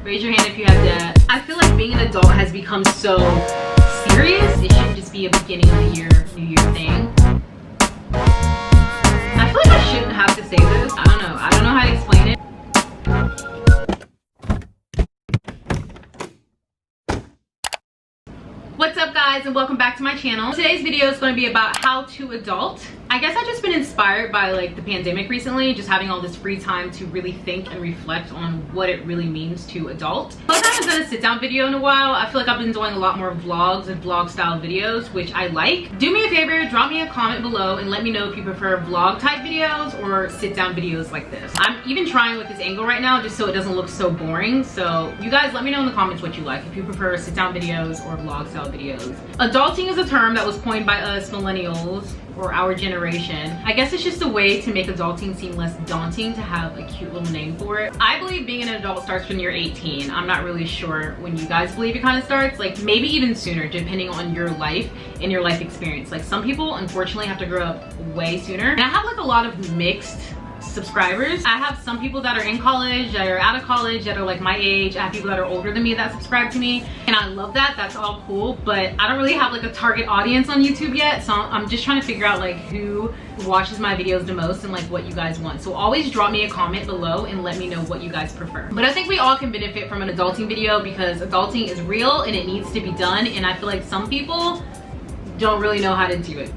Raise your hand if you have debt. I feel like being an adult has become so serious. It shouldn't just be a beginning of the year, New Year thing. I feel like I shouldn't have to say this. I don't know how to explain it. What's up guys, and welcome back to my channel. Today's video is going to be about how to adult. I guess I've just been inspired by like the pandemic recently, just having all this free time to really think and reflect on what it really means to adult. I haven't done a sit down video in a while. I feel like I've been doing a lot more vlogs and vlog style videos, which I like. Do me a favor, drop me a comment below and let me know if you prefer vlog type videos or sit down videos like this. I'm even trying with this angle right now just so it doesn't look so boring. So you guys let me know in the comments what you like, if you prefer sit down videos or vlog style videos. Adulting is a term that was coined by us millennials, or our generation. I guess it's just a way to make adulting seem less daunting, to have a cute little name for it. I believe being an adult starts when you're 18. I'm not really sure when you guys believe it kind of starts, like maybe even sooner depending on your life and your life experience. Like some people unfortunately have to grow up way sooner. And I have like a lot of mixed subscribers. I have some people that are in college, that are out of college, that are like my age. I have people that are older than me that subscribe to me, and I love that. That's all cool, but I don't really have like a target audience on YouTube yet, so I'm just trying to figure out like who watches my videos the most and like what you guys want. So always drop me a comment below and let me know what you guys prefer. But I think we all can benefit from an adulting video, because adulting is real and it needs to be done, and I feel like some people don't really know how to do it.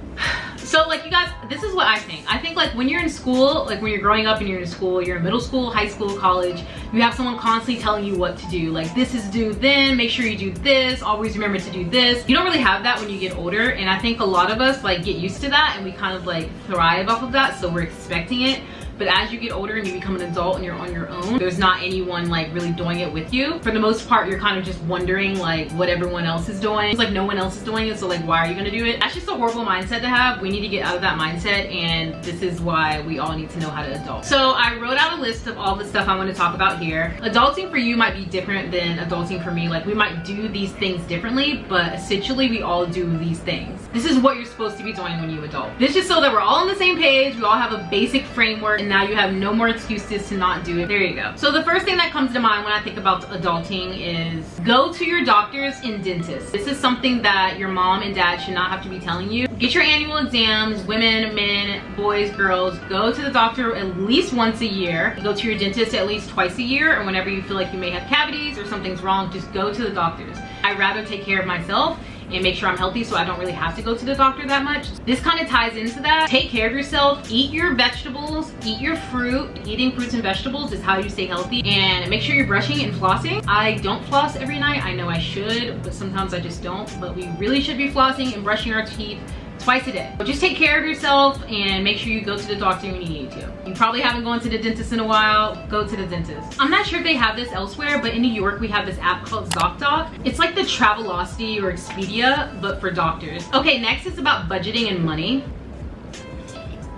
So like you guys, this is what I think. I think like when you're in school, like when you're growing up and you're in school, you're in middle school, high school, college, you have someone constantly telling you what to do. Like this is due then, make sure you do this, always remember to do this. You don't really have that when you get older, and I think a lot of us like get used to that and we kind of like thrive off of that, so we're expecting it. But as you get older and you become an adult and you're on your own, there's not anyone like really doing it with you. For the most part, you're kind of just wondering like what everyone else is doing. It's like no one else is doing it, so like why are you gonna do it? That's just a horrible mindset to have. We need to get out of that mindset, and this is why we all need to know how to adult. So I wrote out a list of all the stuff I want to talk about here. Adulting for you might be different than adulting for me. Like we might do these things differently, but essentially we all do these things. This is what you're supposed to be doing when you adult. This is just so that we're all on the same page, we all have a basic framework, and now you have no more excuses to not do it. There you go. So the first thing that comes to mind when I think about adulting is go to your doctors and dentists. This is something that your mom and dad should not have to be telling you. Get your annual exams, women, men, boys, girls. Go to the doctor at least once a year. Go to your dentist at least twice a year, or whenever you feel like you may have cavities or something's wrong, just go to the doctors. I'd rather take care of myself and make sure I'm healthy, so I don't really have to go to the doctor that much. This kind of ties into that. Take care of yourself, eat your vegetables, eat your fruit. Eating fruits and vegetables is how you stay healthy, and make sure you're brushing and flossing. I don't floss every night. I know I should, but sometimes I just don't. But we really should be flossing and brushing our teeth twice a day. But just take care of yourself and make sure you go to the doctor when you need to. You probably haven't gone to the dentist in a while, go to the dentist. I'm not sure if they have this elsewhere, but in New York we have this app called ZocDoc. It's like the Travelocity or Expedia, but for doctors. Okay, next is about budgeting and money.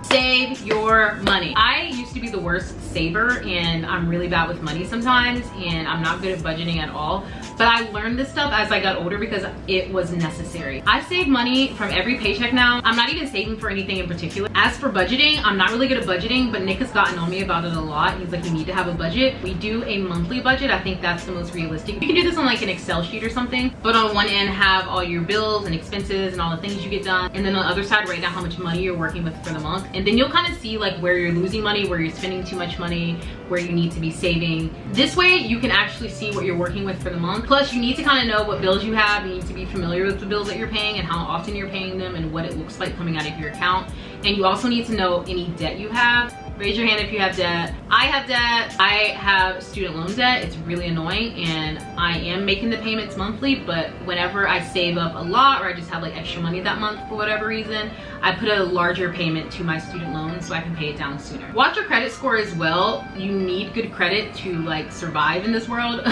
Save your money. I used to be the worst saver, and I'm really bad with money sometimes, and I'm not good at budgeting at all. But I learned this stuff as I got older because it was necessary. I save money from every paycheck now. I'm not even saving for anything in particular. As for budgeting, I'm not really good at budgeting, but Nick has gotten on me about it a lot. He's like, you need to have a budget. We do a monthly budget. I think that's the most realistic. You can do this on like an Excel sheet or something, but on one end have all your bills and expenses and all the things you get done, and then on the other side write down how much money you're working with for the month. And then you'll kind of see like where you're losing money, where you're spending too much money, where you need to be saving. This way you can actually see what you're working with for the month. Plus you need to kind of know what bills you have. You need to be familiar with the bills that you're paying and how often you're paying them and what it looks like coming out of your account. And you also need to know any debt you have. Raise your hand if you have debt. I have debt. I have student loan debt. It's really annoying, and I am making the payments monthly, but whenever I save up a lot or I just have like extra money that month for whatever reason, I put a larger payment to my student loan so I can pay it down sooner. Watch your credit score as well. You need good credit to like survive in this world.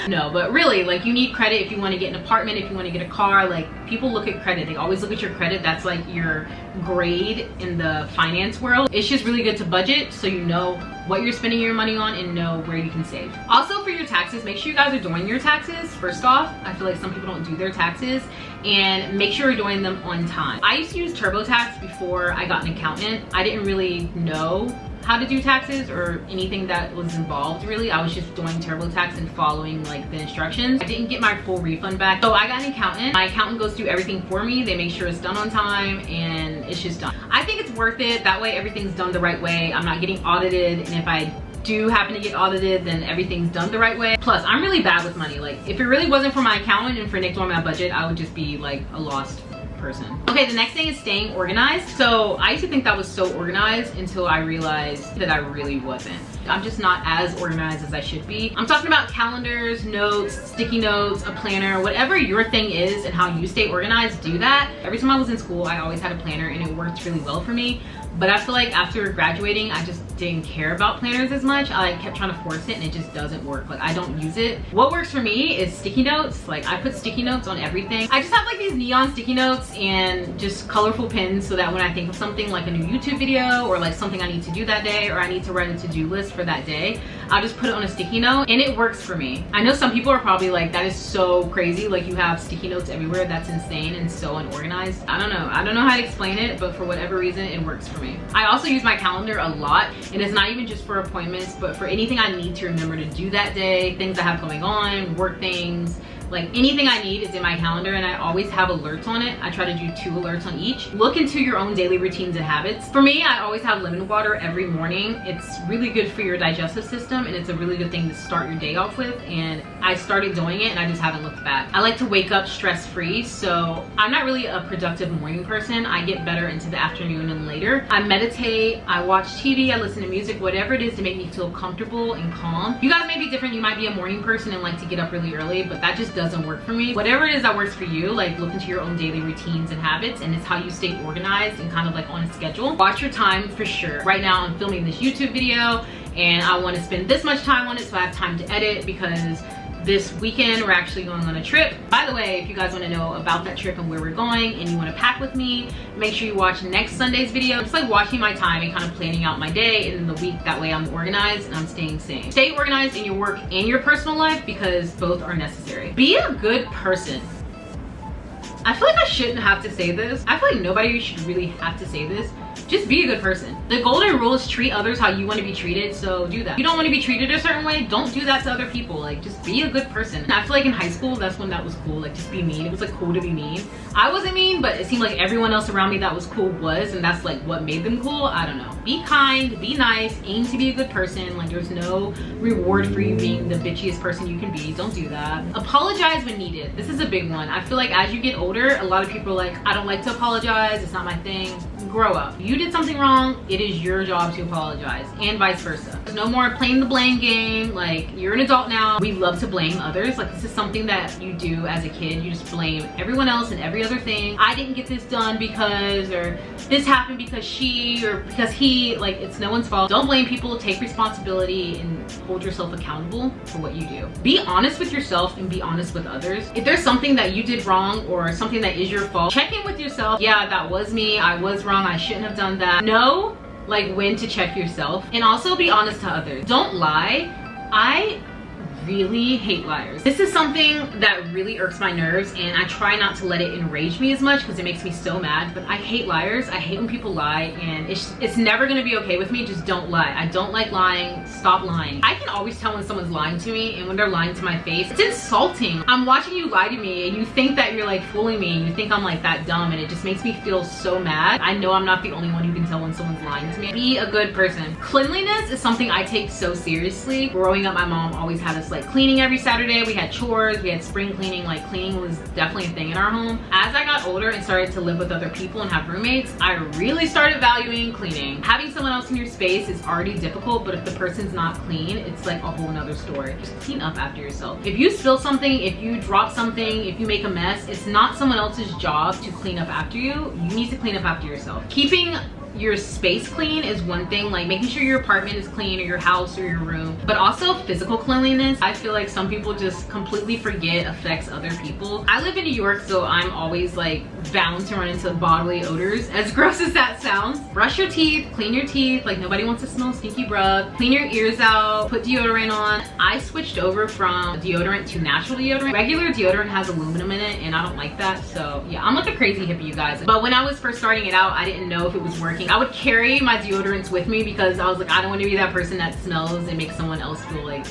No, but really, like, you need credit if you want to get an apartment, if you want to get a car. Like, people look at credit. They always look at your credit. That's like your grade in the finance world. It's just really good to budget so you know what you're spending your money on and know where you can save. Also, for your taxes, make sure you guys are doing your taxes. First off, I feel like some people don't do their taxes, and make sure you're doing them on time. I used to use TurboTax before I got an accountant. I didn't really know how to do taxes or anything that was involved really. I was just doing TurboTax and following like the instructions. I didn't get my full refund back. So I got an accountant. My accountant goes through everything for me. They make sure it's done on time and it's just done. I think it's worth it. That way everything's done the right way. I'm not getting audited, and if I do happen to get audited, then everything's done the right way. Plus, I'm really bad with money. Like, if it really wasn't for my accountant and for Nick doing my budget, I would just be like a lost person. Okay, the next thing is staying organized. So I used to think that was so organized until I realized that I really wasn't. I'm just not as organized as I should be. I'm talking about calendars, notes, sticky notes, a planner, whatever your thing is and how you stay organized, do that. Every time I was in school, I always had a planner and it worked really well for me. But I feel like after graduating, I just didn't care about planners as much. I like kept trying to force it and it just doesn't work. Like, I don't use it. What works for me is sticky notes. Like, I put sticky notes on everything. I just have like these neon sticky notes and just colorful pins so that when I think of something like a new YouTube video or like something I need to do that day, or I need to write a to-do list for that day, I'll just put it on a sticky note and it works for me. I know some people are probably like, that is so crazy. Like, you have sticky notes everywhere. That's insane and so unorganized. I don't know how to explain it, but for whatever reason, it works for me. I also use my calendar a lot, and it's not even just for appointments, but for anything I need to remember to do that day, things I have going on, work things, like anything I need is in my calendar, and I always have alerts on it. I try to do 2 alerts on each. Look into your own daily routines and habits. For me, I always have lemon water every morning. It's really good for your digestive system, and it's a really good thing to start your day off with, and I started doing it and I just haven't looked back. I like to wake up stress-free, so I'm not really a productive morning person. I get better into the afternoon and later. I meditate, I watch TV, I listen to music, whatever it is to make me feel comfortable and calm. You guys may be different. You might be a morning person and like to get up really early, but that just doesn't work for me. Whatever it is that works for you, like look into your own daily routines and habits, and it's how you stay organized and kind of like on a schedule. Watch your time for sure. Right now I'm filming this YouTube video and I want to spend this much time on it so I have time to edit, because this weekend we're actually going on a trip. By the way, if you guys want to know about that trip and where we're going and you want to pack with me, make sure you watch next Sunday's video. Just like watching my time and kind of planning out my day and the week. That way I'm organized and I'm staying sane. Stay organized in your work and your personal life, because both are necessary. Be a good person. I feel like I shouldn't have to say this. I feel like nobody should really have to say this. Just be a good person. The golden rule is treat others how you want to be treated, so do that. If you don't want to be treated a certain way, don't do that to other people. Like, just be a good person. And I feel like in high school, that's when that was cool. Like, just be mean. It was like cool to be mean. I wasn't mean, but it seemed like everyone else around me that was cool was, and that's like what made them cool. I don't know. Be kind, be nice, aim to be a good person. Like, there's no reward for you being the bitchiest person you can be. Don't do that. Apologize when needed. This is a big one. I feel like as you get older, a lot of people are like, I don't like to apologize. It's not my thing. Grow up. You did something wrong, it is your job to apologize, and vice versa. There's no more playing the blame game. Like, you're an adult now. We love to blame others. Like, this is something that you do as a kid. You just blame everyone else and every other thing. I didn't get this done because, or this happened because she, or because he. Like, it's no one's fault. Don't blame people. Take responsibility and hold yourself accountable for what you do. Be honest with yourself and be honest with others. If there's something that you did wrong or something that is your fault, check in with yourself. Yeah, that was me. I was wrong. I shouldn't have done that. Know like when to check yourself, and also be honest to others. Don't lie. I really hate liars. This is something that really irks my nerves, and I try not to let it enrage me as much because it makes me so mad, but I hate liars. I hate when people lie, and it's never gonna be okay with me. Just don't lie. I don't like lying. Stop lying. I can always tell when someone's lying to me, and when they're lying to my face, it's insulting. I'm watching you lie to me and you think that you're like fooling me and you think I'm like that dumb, and it just makes me feel so mad. I know I'm not the only one who can tell when someone's lying to me. Be a good person. Cleanliness is something I take so seriously. Growing up, my mom always had us like cleaning every Saturday. We had chores, we had spring cleaning. Like, cleaning was definitely a thing in our home. As I got older and started to live with other people and have roommates, I really started valuing cleaning. Having someone else in your space is already difficult, but if the person's not clean, it's like a whole nother story. Just clean up after yourself. If you spill something, if you drop something, if you make a mess, it's not someone else's job to clean up after you. You need to clean up after yourself. Keeping your space clean is one thing, like making sure your apartment is clean, or your house or your room, but also physical cleanliness. I feel like some people just completely forget affects other people. I live in New York, so I'm always like bound to run into bodily odors, as gross as that sounds. Brush your teeth, clean your teeth. Like, nobody wants to smell stinky breath. Clean your ears out, put deodorant on. I switched over from deodorant to natural deodorant. Regular deodorant has aluminum in it, and I don't like that. So yeah, I'm like a crazy hippie, you guys. But when I was first starting it out, I didn't know if it was working working, I would carry my deodorants with me because I was like, I don't want to be that person that smells and makes someone else feel like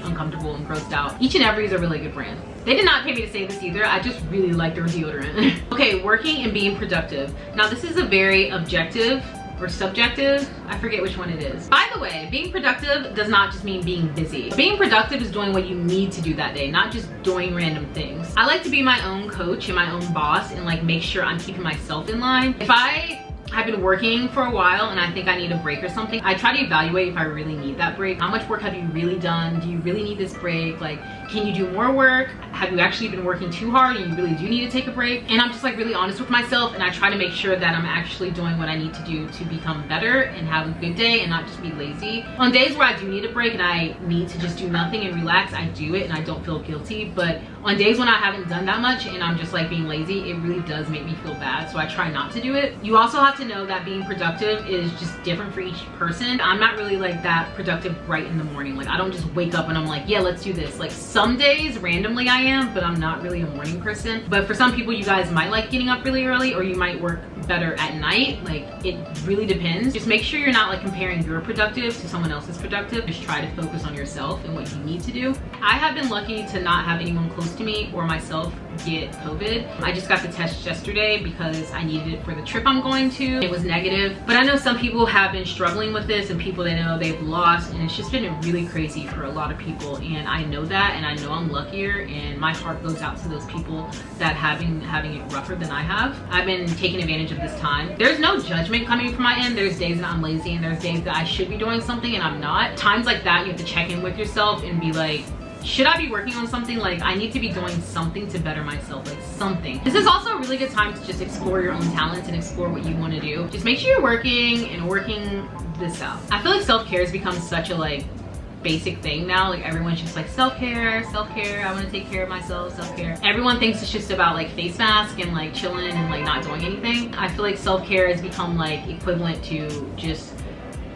uncomfortable and grossed out. Each and Every is a really good brand. They did not pay me to say this either. I just really like their deodorant. Okay, working and being productive. Now this is a very objective or subjective, I forget which one it is. By the way, being productive does not just mean being busy. Being productive is doing what you need to do that day, not just doing random things. I like to be my own coach and my own boss and like make sure I'm keeping myself in line. If I've been working for a while and I think I need a break or something, I try to evaluate if I really need that break. How much work have you really done? Do you really need this break? Like, can you do more work? Have you actually been working too hard and you really do need to take a break? And I'm just like really honest with myself, and I try to make sure that I'm actually doing what I need to do to become better and have a good day and not just be lazy. On days where I do need a break and I need to just do nothing and relax, I do it and I don't feel guilty. But on days when I haven't done that much and I'm just like being lazy, it really does make me feel bad, so I try not to do it. You also have to know that being productive is just different for each person. I'm not really like that productive right in the morning. Like, I don't just wake up and I'm like, yeah, let's do this. Like, some days randomly I am, but I'm not really a morning person. But for some people, you guys might like getting up really early, or you might work better at night. Like, it really depends. Just make sure you're not like comparing your productive to someone else's productive. Just try to focus on yourself and what you need to do. I have been lucky to not have anyone close to me or myself get COVID. I just got the test yesterday because I needed it for the trip I'm going to. It was negative, but I know some people have been struggling with this and people they know they've lost, and it's just been really crazy for a lot of people. And I know that, and I know I'm luckier, and my heart goes out to those people that having it rougher than I have. I've been taking advantage of this time. There's no judgment coming from my end. There's days that I'm lazy and there's days that I should be doing something and I'm not. Times like that, you have to check in with yourself and be like, should I be working on something? Like, I need to be doing something to better myself, like something. This is also a really good time to just explore your own talents and explore what you want to do. Just make sure you're working and working this out. I feel like self-care has become such a like basic thing now. Like, everyone's just like self-care, self-care, I want to take care of myself, self-care. Everyone thinks it's just about like face mask and like chilling and like not doing anything. I feel like self-care has become like equivalent to just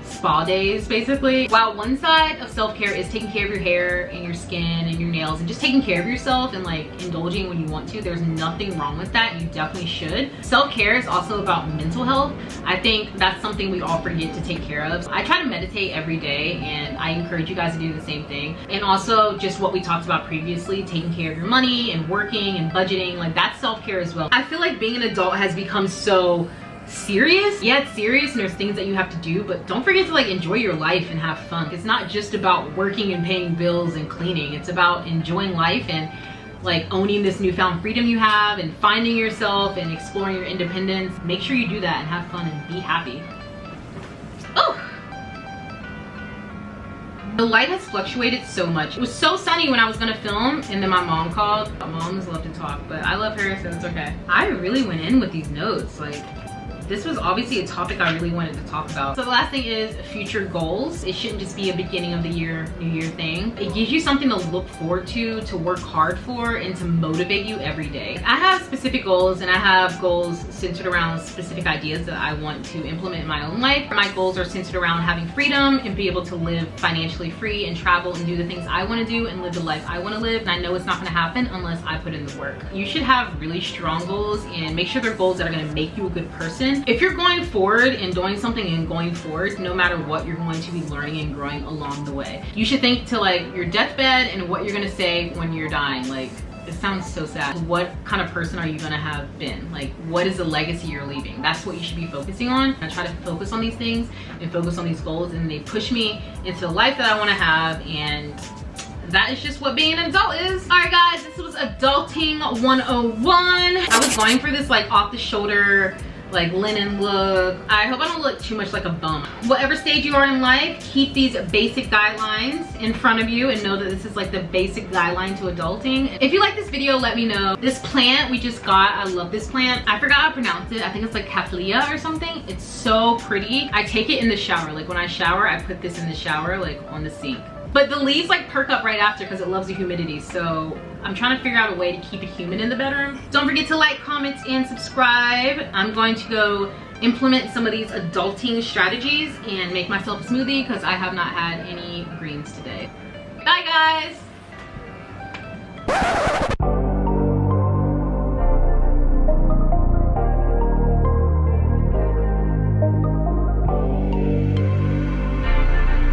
spa days, basically. While one side of self-care is taking care of your hair and your skin and your nails and just taking care of yourself and like indulging when you want to, there's nothing wrong with that. You definitely should. Self-care is also about mental health. I think that's something we all forget to take care of. I try to meditate every day, and I encourage you guys to do the same thing. And also just what we talked about previously, taking care of your money and working and budgeting, like that's self-care as well. I feel like being an adult has become so serious. Yeah, it's serious and there's things that you have to do, but don't forget to like enjoy your life and have fun. It's not just about working and paying bills and cleaning. It's about enjoying life and like owning this newfound freedom you have and finding yourself and exploring your independence. Make sure you do that and have fun and be happy. Oh! The light has fluctuated so much. It was so sunny when I was gonna film, and then my mom called. My moms love to talk, but I love her, so it's okay. I really went in with these notes. Like, this was obviously a topic I really wanted to talk about. So the last thing is future goals. It shouldn't just be a beginning of the year, new year thing. It gives you something to look forward to work hard for, and to motivate you every day. I have specific goals, and I have goals centered around specific ideas that I want to implement in my own life. My goals are centered around having freedom and be able to live financially free and travel and do the things I want to do and live the life I want to live. And I know it's not going to happen unless I put in the work. You should have really strong goals, and make sure they're goals that are going to make you a good person. If you're going forward and doing something and going forward, no matter what, you're going to be learning and growing along the way. You should think to like your deathbed and what you're gonna say when you're dying. Like, it sounds so sad. What kind of person are you gonna have been? Like, what is the legacy you're leaving? That's what you should be focusing on. I try to focus on these things and focus on these goals, and they push me into the life that I want to have, and that is just what being an adult is. All right guys, this was Adulting 101. I was going for this like off the shoulder, like linen look. I hope I don't look too much like a bum. Whatever stage you are in life, keep these basic guidelines in front of you and know that this is like the basic guideline to adulting. If you like this video, let me know. This plant we just got, I love this plant. I forgot how to pronounce it. I think it's like Cattleya or something. It's so pretty. I take it in the shower. Like when I shower, I put this in the shower, like on the sink. But the leaves like perk up right after because it loves the humidity. So I'm trying to figure out a way to keep it humid in the bedroom. Don't forget to like, comment, and subscribe. I'm going to go implement some of these adulting strategies and make myself a smoothie because I have not had any greens today. Bye guys.